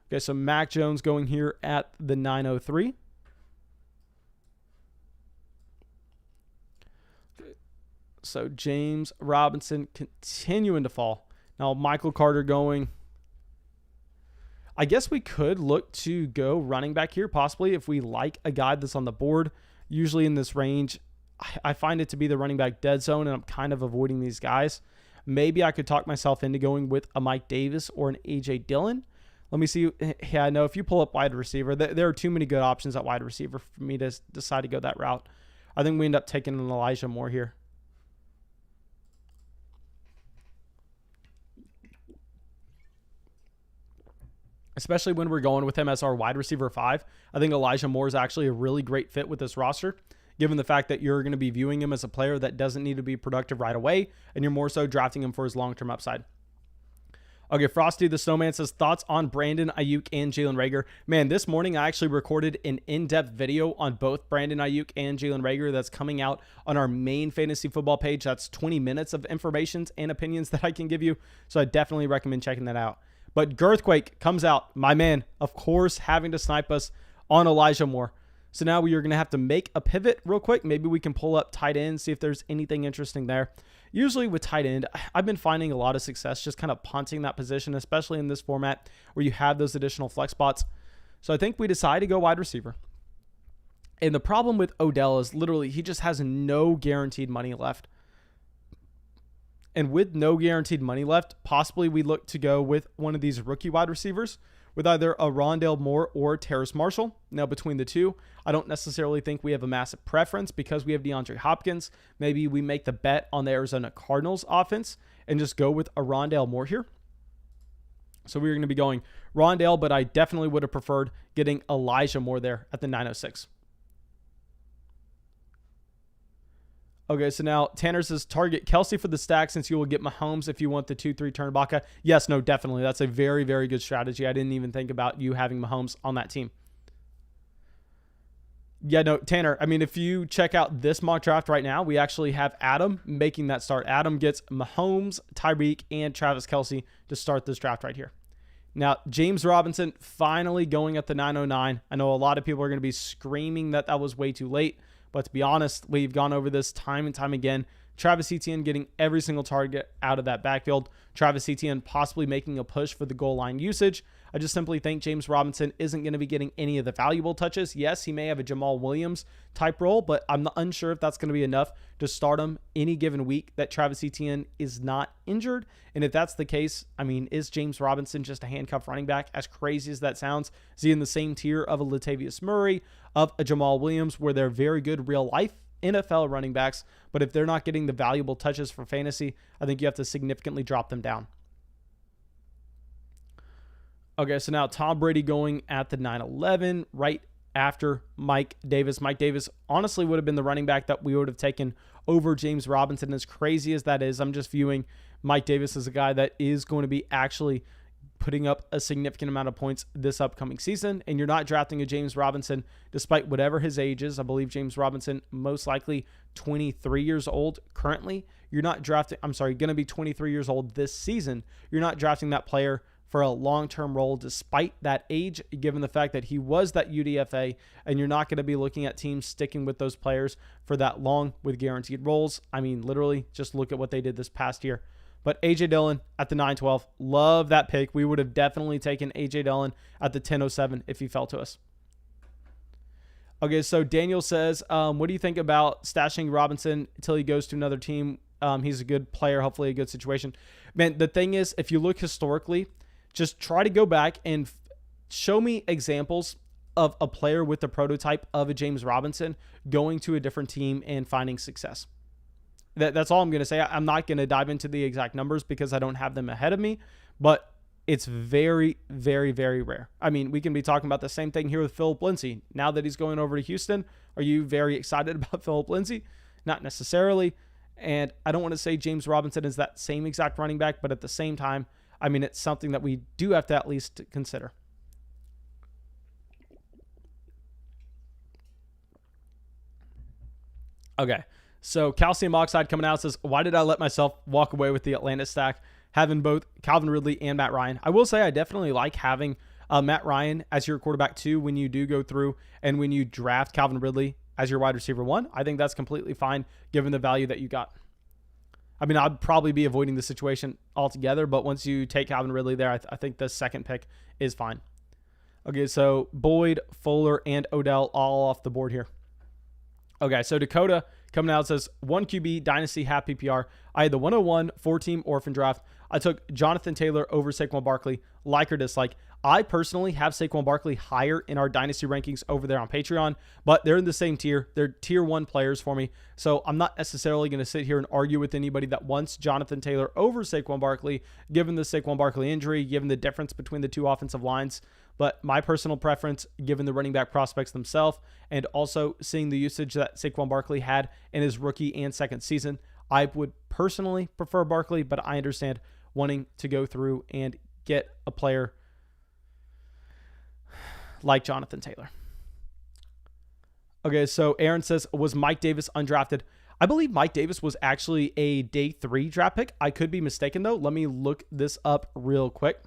Okay, so Mac Jones going here at the 903. So James Robinson continuing to fall. Now Michael Carter going. I guess we could look to go running back here, possibly if we like a guy that's on the board. Usually in this range, I find it to be the running back dead zone, and I'm kind of avoiding these guys. Maybe I could talk myself into going with a Mike Davis or an A.J. Dillon. Let me see. Yeah, no, if you pull up wide receiver, there are too many good options at wide receiver for me to decide to go that route. I think we end up taking an Elijah Moore here. Especially when we're going with him as our wide receiver 5. I think Elijah Moore is actually a really great fit with this roster, given the fact that you're going to be viewing him as a player that doesn't need to be productive right away, and you're more so drafting him for his long-term upside. Okay, Frosty the Snowman says, thoughts on Brandon Ayuk and Jalen Reagor. Man, this morning I actually recorded an in-depth video on both Brandon Ayuk and Jalen Reagor that's coming out on our main fantasy football page. That's 20 minutes of information and opinions that I can give you, so I definitely recommend checking that out. But Girthquake comes out, my man, of course, having to snipe us on Elijah Moore. So now we are going to have to make a pivot real quick. Maybe we can pull up tight end, see if there's anything interesting there. Usually with tight end, I've been finding a lot of success just kind of punting that position, especially in this format where you have those additional flex spots. So I think we decide to go wide receiver. And the problem with Odell is literally he just has no guaranteed money left. And with no guaranteed money left, possibly we look to go with one of these rookie wide receivers with either a Rondale Moore or Terrace Marshall. Now, between the two, I don't necessarily think we have a massive preference because we have DeAndre Hopkins. Maybe we make the bet on the Arizona Cardinals offense and just go with a Rondale Moore here. So we're going to be going Rondale, but I definitely would have preferred getting Elijah Moore there at the 906. Okay, so now Tanner says target Kelsey for the stack since you will get Mahomes if you want the 2-3 turn Baca. Yes, no, definitely. That's a very, very good strategy. I didn't even think about you having Mahomes on that team. Yeah, no, Tanner, I mean, if you check out this mock draft right now, we actually have Adam making that start. Adam gets Mahomes, Tyreek, and Travis Kelsey to start this draft right here. Now, James Robinson finally going at the 909. I know a lot of people are going to be screaming that that was way too late. But to be honest, we've gone over this time and time again. Travis Etienne getting every single target out of that backfield. Travis Etienne possibly making a push for the goal line usage. I just simply think James Robinson isn't going to be getting any of the valuable touches. Yes, he may have a Jamal Williams type role, but I'm not unsure if that's going to be enough to start him any given week that Travis Etienne is not injured. And if that's the case, I mean, is James Robinson just a handcuff running back? As crazy as that sounds, is he in the same tier of a Latavius Murray, of a Jamal Williams, where they're very good real life NFL running backs, but if they're not getting the valuable touches for fantasy, I think you have to significantly drop them down. Okay, so now Tom Brady going at the 9-11 right after Mike Davis. Mike Davis honestly would have been the running back that we would have taken over James Robinson. As crazy as that is, I'm just viewing Mike Davis as a guy that is going to be actually putting up a significant amount of points this upcoming season, and you're not drafting a James Robinson despite whatever his age is. I believe James Robinson most likely 23 years old currently. You're not drafting, going to be 23 years old this season. You're not drafting that player for a long-term role despite that age, given the fact that he was that UDFA, and you're not going to be looking at teams sticking with those players for that long with guaranteed roles. I mean, literally, just look at what they did this past year. But A.J. Dillon at the 912, love that pick. We would have definitely taken A.J. Dillon at the 1007 if he fell to us. Okay, so Daniel says, what do you think about stashing Robinson until he goes to another team? He's a good player, hopefully a good situation. Man, the thing is, if you look historically, just try to go back and show me examples of a player with the prototype of a James Robinson going to a different team and finding success. That's all I'm going to say. I'm not going to dive into the exact numbers because I don't have them ahead of me, but it's very, very, very rare. I mean, we can be talking about the same thing here with Philip Lindsay. Now that he's going over to Houston, are you very excited about Philip Lindsay? Not necessarily. And I don't want to say James Robinson is that same exact running back, but at the same time, I mean, it's something that we do have to at least consider. Okay. So calcium oxide coming out says, why did I let myself walk away with the Atlanta stack, having both Calvin Ridley and Matt Ryan? I will say I definitely like having Matt Ryan as your quarterback too when you do go through and when you draft Calvin Ridley as your wide receiver 1. I think that's completely fine given the value that you got. I mean, I'd probably be avoiding the situation altogether, but once you take Calvin Ridley there, I think the second pick is fine. Okay, so Boyd, Fuller, and Odell all off the board here. Okay, so Dakota coming out says, 1 QB, Dynasty, half PPR. I had the 101 4-team orphan draft. I took Jonathan Taylor over Saquon Barkley, like or dislike. I personally have Saquon Barkley higher in our Dynasty rankings over there on Patreon, but they're in the same tier. They're tier 1 players for me, so I'm not necessarily going to sit here and argue with anybody that wants Jonathan Taylor over Saquon Barkley, given the Saquon Barkley injury, given the difference between the two offensive lines. But my personal preference, given the running back prospects themselves, and also seeing the usage that Saquon Barkley had in his rookie and second season, I would personally prefer Barkley, but I understand wanting to go through and get a player like Jonathan Taylor. Okay, so Aaron says, was Mike Davis undrafted? I believe Mike Davis was actually a day 3 draft pick. I could be mistaken, though. Let me look this up real quick.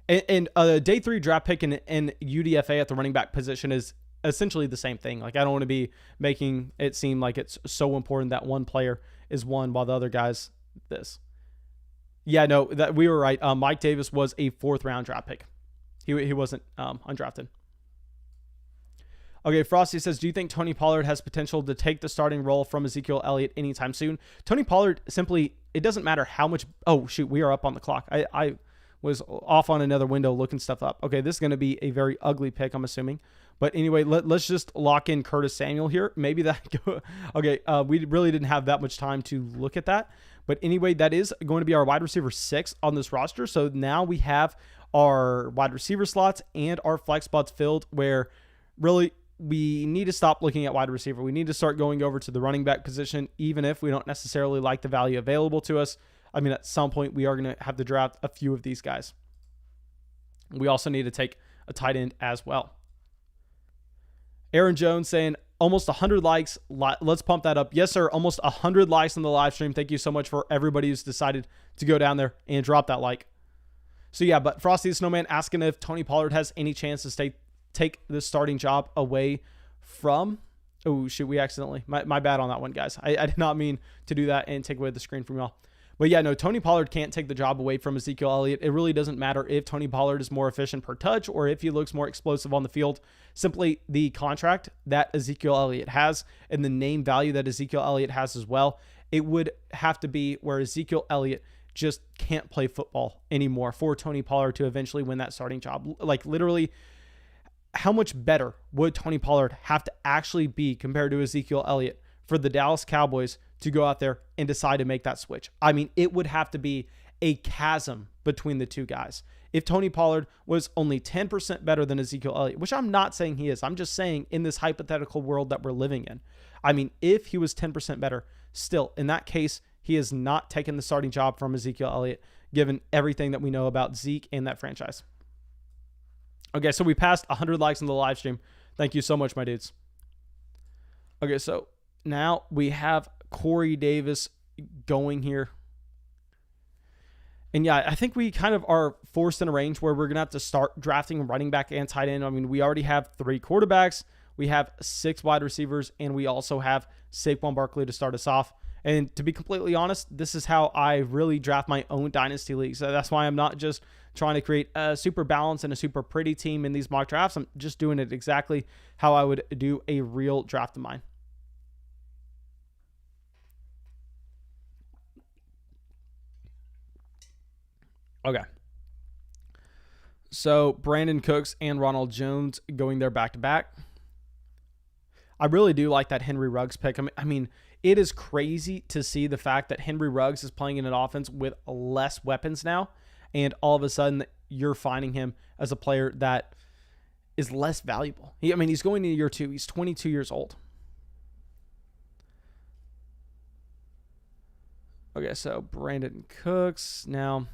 And a day 3 draft pick in UDFA at the running back position is essentially the same thing. Like, I don't want to be making it seem like it's so important that one player is one while the other guy's this. Yeah, no, that we were right. Mike Davis was a 4th round draft pick. He wasn't undrafted. Okay, Frosty says, do you think Tony Pollard has potential to take the starting role from Ezekiel Elliott anytime soon? Tony Pollard simply, it doesn't matter how much. Oh, shoot, we are up on the clock. I was off on another window looking stuff up. Okay, this is going to be a very ugly pick, I'm assuming. But anyway, let's just lock in Curtis Samuel here. Maybe that. Okay, we really didn't have that much time to look at that. But anyway, that is going to be our wide receiver 6 on this roster. So now we have our wide receiver slots and our flex spots filled, where really we need to stop looking at wide receiver. We need to start going over to the running back position, even if we don't necessarily like the value available to us. I mean, at some point, we are going to have to draft a few of these guys. We also need to take a tight end as well. Aaron Jones saying, almost 100 likes. Let's pump that up. Yes, sir. Almost 100 likes on the live stream. Thank you so much for everybody who's decided to go down there and drop that like. So, yeah, but Frosty the Snowman asking if Tony Pollard has any chance to take the starting job away from. Oh, shoot. We accidentally. My bad on that one, guys. I did not mean to do that and take away the screen from y'all. But yeah, no, Tony Pollard can't take the job away from Ezekiel Elliott. It really doesn't matter if Tony Pollard is more efficient per touch or if he looks more explosive on the field. Simply the contract that Ezekiel Elliott has and the name value that Ezekiel Elliott has as well, it would have to be where Ezekiel Elliott just can't play football anymore for Tony Pollard to eventually win that starting job. Like literally, how much better would Tony Pollard have to actually be compared to Ezekiel Elliott for the Dallas Cowboys to go out there and decide to make that switch? I mean, it would have to be a chasm between the two guys. If Tony Pollard was only 10% better than Ezekiel Elliott, which I'm not saying he is, I'm just saying in this hypothetical world that we're living in. I mean, if he was 10% better, still, in that case, he has not taken the starting job from Ezekiel Elliott, given everything that we know about Zeke and that franchise. Okay, so we passed 100 likes on the live stream. Thank you so much, my dudes. Okay, so now we have Corey Davis going here. And yeah, I think we kind of are forced in a range where we're going to have to start drafting running back and tight end. I mean, we already have 3 quarterbacks. We have 6 wide receivers, and we also have Saquon Barkley to start us off. And to be completely honest, this is how I really draft my own Dynasty league. So that's why I'm not just trying to create a super balanced and a super pretty team in these mock drafts. I'm just doing it exactly how I would do a real draft of mine. Okay. So Brandon Cooks and Ronald Jones going there back to back. I really do like that Henry Ruggs pick. I mean, it is crazy to see the fact that Henry Ruggs is playing in an offense with less weapons now, and all of a sudden you're finding him as a player that is less valuable. He's going into year 2. He's 22 years old. Okay, so Brandon Cooks. Now,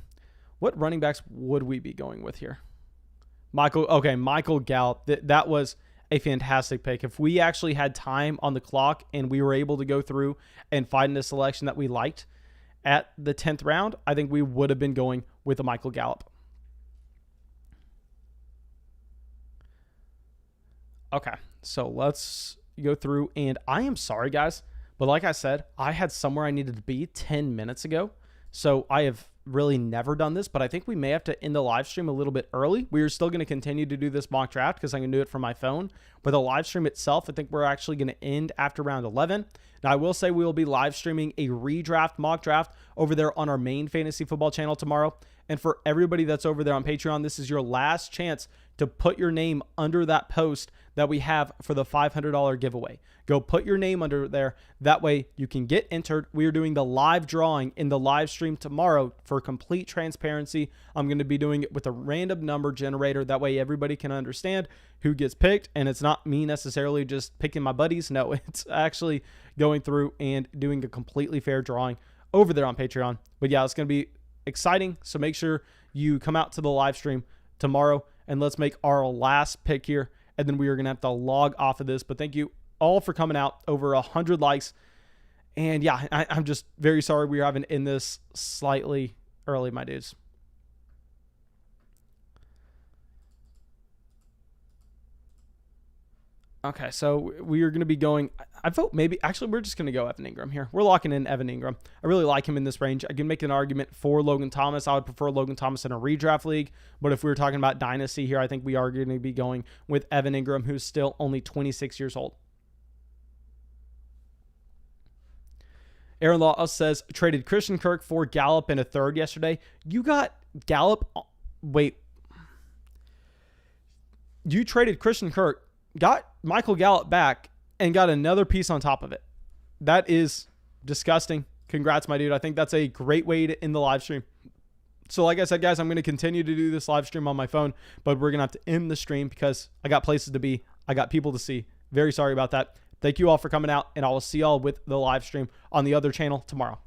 what running backs would we be going with here? Michael Gallup. That was a fantastic pick. If we actually had time on the clock and we were able to go through and find a selection that we liked at the 10th round, I think we would have been going with a Michael Gallup. Okay, so let's go through. And I am sorry, guys, but like I said, I had somewhere I needed to be 10 minutes ago. So I have really never done this, but I think we may have to end the live stream a little bit early. We are still going to continue to do this mock draft because I can do it from my phone. But the live stream itself, I think we're actually going to end after round 11. Now, I will say we will be live streaming a redraft mock draft over there on our main fantasy football channel tomorrow. And for everybody that's over there on Patreon, this is your last chance to put your name under that post that we have for the $500 giveaway. Go put your name under there. That way you can get entered. We are doing the live drawing in the live stream tomorrow for complete transparency. I'm going to be doing it with a random number generator. That way everybody can understand who gets picked. And it's not me necessarily just picking my buddies. No, it's actually going through and doing a completely fair drawing over there on Patreon. But yeah, it's going to be exciting. So make sure you come out to the live stream tomorrow and let's make our last pick here. And then we are going to have to log off of this. But thank you all for coming out. Over 100 likes. And yeah, I'm just very sorry we are having in this slightly early, my dudes. Okay, so we are going to be going. I vote maybe. Actually, we're just going to go Evan Ingram here. We're locking in Evan Ingram. I really like him in this range. I can make an argument for Logan Thomas. I would prefer Logan Thomas in a redraft league. But if we were talking about Dynasty here, I think we are going to be going with Evan Ingram, who's still only 26 years old. Aaron Law says, traded Christian Kirk for Gallup and a third yesterday. You got Gallup. Wait. You traded Christian Kirk, got Michael Gallup back, and got another piece on top of it. That is disgusting. Congrats, my dude. I think that's a great way to end the live stream. So like I said, guys, I'm going to continue to do this live stream on my phone, but we're going to have to end the stream because I got places to be. I got people to see. Very sorry about that. Thank you all for coming out, and I will see y'all with the live stream on the other channel tomorrow.